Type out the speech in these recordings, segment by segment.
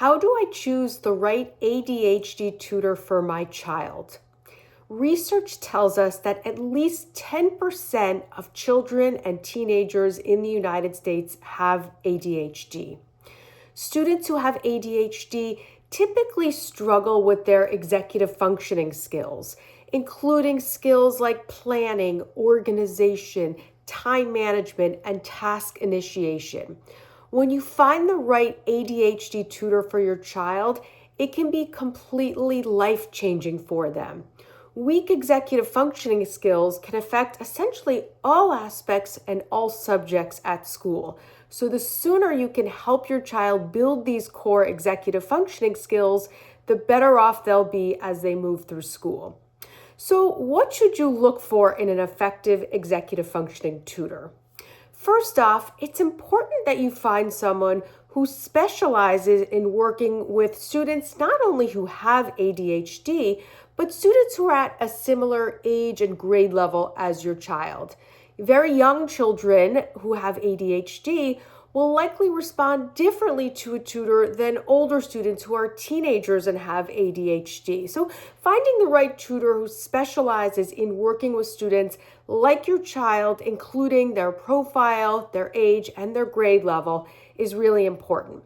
How do I choose the right ADHD tutor for my child? Research tells us that at least 10% of children and teenagers in the United States have ADHD. Students who have ADHD typically struggle with their executive functioning skills, including skills like planning, organization, time management, and task initiation. When you find the right ADHD tutor for your child, it can be completely life-changing for them. Weak executive functioning skills can affect essentially all aspects and all subjects at school. So the sooner you can help your child build these core executive functioning skills, the better off they'll be as they move through school. So what should you look for in an effective executive functioning tutor? First off, it's important that you find someone who specializes in working with students not only who have ADHD, but students who are at a similar age and grade level as your child. Very young children who have ADHD will likely respond differently to a tutor than older students who are teenagers and have ADHD. So finding the right tutor who specializes in working with students like your child, including their profile, their age, and their grade level, is really important.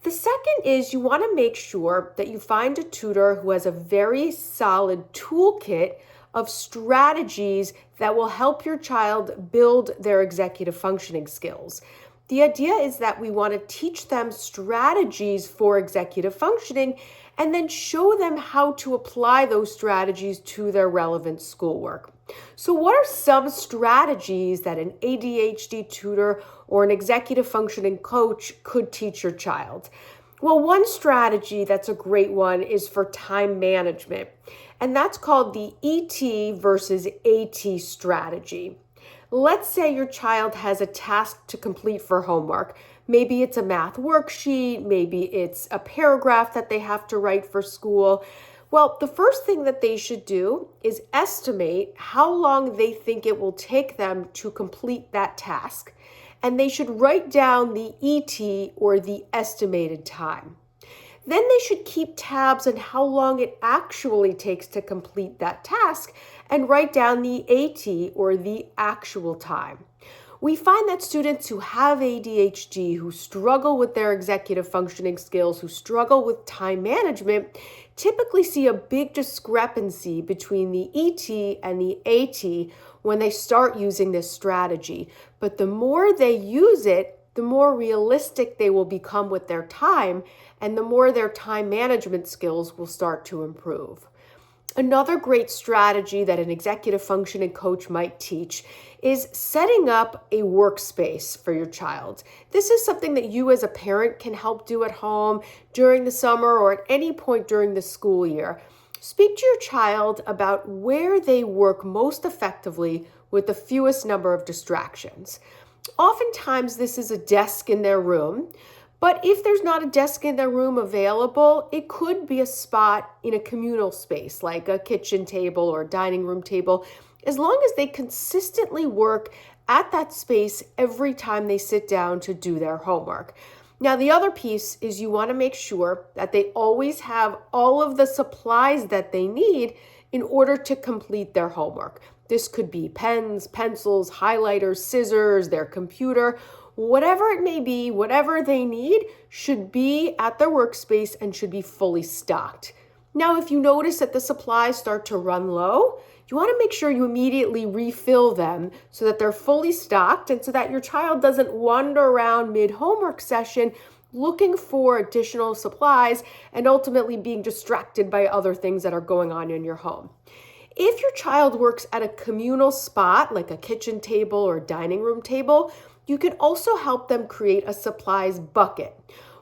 The second is you want to make sure that you find a tutor who has a very solid toolkit of strategies that will help your child build their executive functioning skills. The idea is that we want to teach them strategies for executive functioning and then show them how to apply those strategies to their relevant schoolwork. So what are some strategies that an ADHD tutor or an executive functioning coach could teach your child? Well, one strategy that's a great one is for time management, and that's called the ET versus AT strategy. Let's say your child has a task to complete for homework. Maybe it's a math worksheet, maybe it's a paragraph that they have to write for school. Well, the first thing that they should do is estimate how long they think it will take them to complete that task. And they should write down the ET or the estimated time. Then they should keep tabs on how long it actually takes to complete that task and write down the AT or the actual time. We find that students who have ADHD, who struggle with their executive functioning skills, who struggle with time management, typically see a big discrepancy between the ET and the AT when they start using this strategy. But the more they use it, the more realistic they will become with their time, and the more their time management skills will start to improve. Another great strategy that an executive functioning coach might teach is setting up a workspace for your child. This is something that you as a parent can help do at home during the summer or at any point during the school year. Speak to your child about where they work most effectively with the fewest number of distractions. Oftentimes, this is a desk in their room, but if there's not a desk in their room available, it could be a spot in a communal space like a kitchen table or a dining room table, as long as they consistently work at that space every time they sit down to do their homework. Now, the other piece is you want to make sure that they always have all of the supplies that they need in order to complete their homework. This could be pens, pencils, highlighters, scissors, their computer, whatever it may be, whatever they need should be at their workspace and should be fully stocked. Now, if you notice that the supplies start to run low, you want to make sure you immediately refill them so that they're fully stocked and so that your child doesn't wander around mid-homework session looking for additional supplies and ultimately being distracted by other things that are going on in your home. If your child works at a communal spot, like a kitchen table or dining room table, you can also help them create a supplies bucket,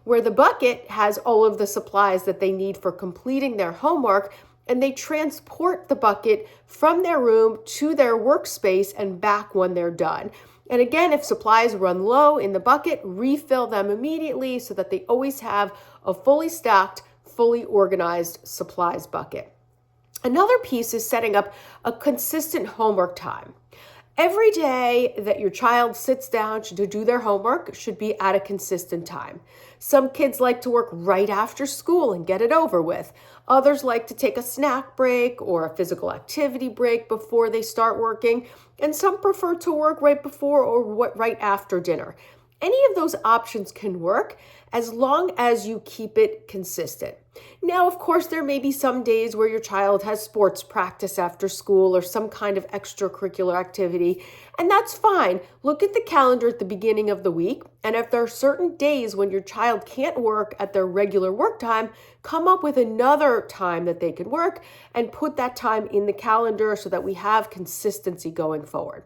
where the bucket has all of the supplies that they need for completing their homework, and they transport the bucket from their room to their workspace and back when they're done. And again, if supplies run low in the bucket, refill them immediately so that they always have a fully stocked, fully organized supplies bucket. Another piece is setting up a consistent homework time. Every day that your child sits down to do their homework should be at a consistent time. Some kids like to work right after school and get it over with. Others like to take a snack break or a physical activity break before they start working. And some prefer to work right before or right after dinner. Any of those options can work as long as you keep it consistent. Now, of course, there may be some days where your child has sports practice after school or some kind of extracurricular activity, and that's fine. Look at the calendar at the beginning of the week, and if there are certain days when your child can't work at their regular work time, come up with another time that they can work and put that time in the calendar so that we have consistency going forward.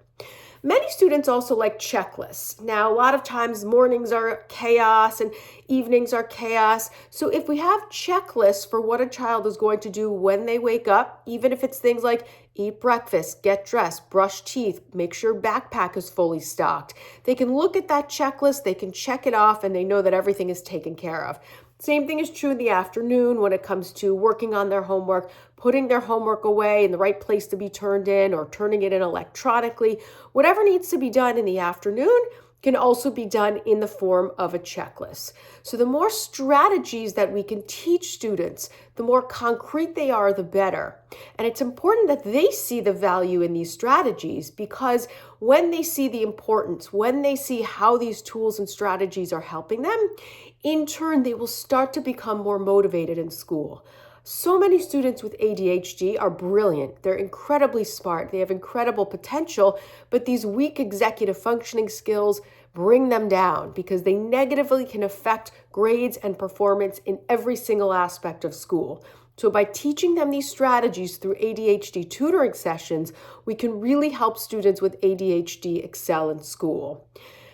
Many students also like checklists. Now, a lot of times mornings are chaos and evenings are chaos. So if we have checklists for what a child is going to do when they wake up, even if it's things like eat breakfast, get dressed, brush teeth, make sure backpack is fully stocked, they can look at that checklist, they can check it off, and they know that everything is taken care of. Same thing is true in the afternoon when it comes to working on their homework, putting their homework away in the right place to be turned in or turning it in electronically. Whatever needs to be done in the afternoon can also be done in the form of a checklist. So the more strategies that we can teach students, the more concrete they are, the better. And it's important that they see the value in these strategies, because when they see the importance, when they see how these tools and strategies are helping them, in turn, they will start to become more motivated in school. So many students with ADHD are brilliant. They're incredibly smart. They have incredible potential, but these weak executive functioning skills bring them down because they negatively can affect grades and performance in every single aspect of school. So by teaching them these strategies through ADHD tutoring sessions, we can really help students with ADHD excel in school.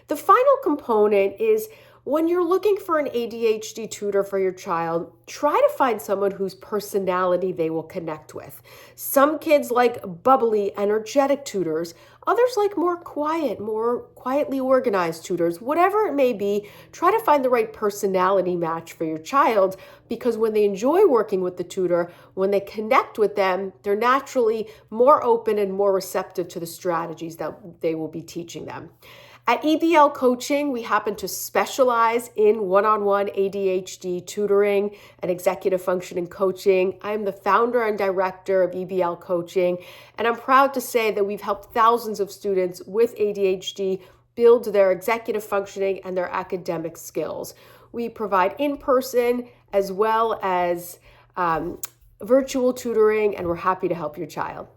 The final component is, when you're looking for an ADHD tutor for your child, try to find someone whose personality they will connect with. Some kids like bubbly, energetic tutors. Others like more quiet, more quietly organized tutors. Whatever it may be, try to find the right personality match for your child, because when they enjoy working with the tutor, when they connect with them, they're naturally more open and more receptive to the strategies that they will be teaching them. At EBL Coaching, we happen to specialize in one-on-one ADHD tutoring and executive functioning coaching. I'm the founder and director of EBL Coaching, and I'm proud to say that we've helped thousands of students with ADHD build their executive functioning and their academic skills. We provide in-person as well as virtual tutoring, and we're happy to help your child.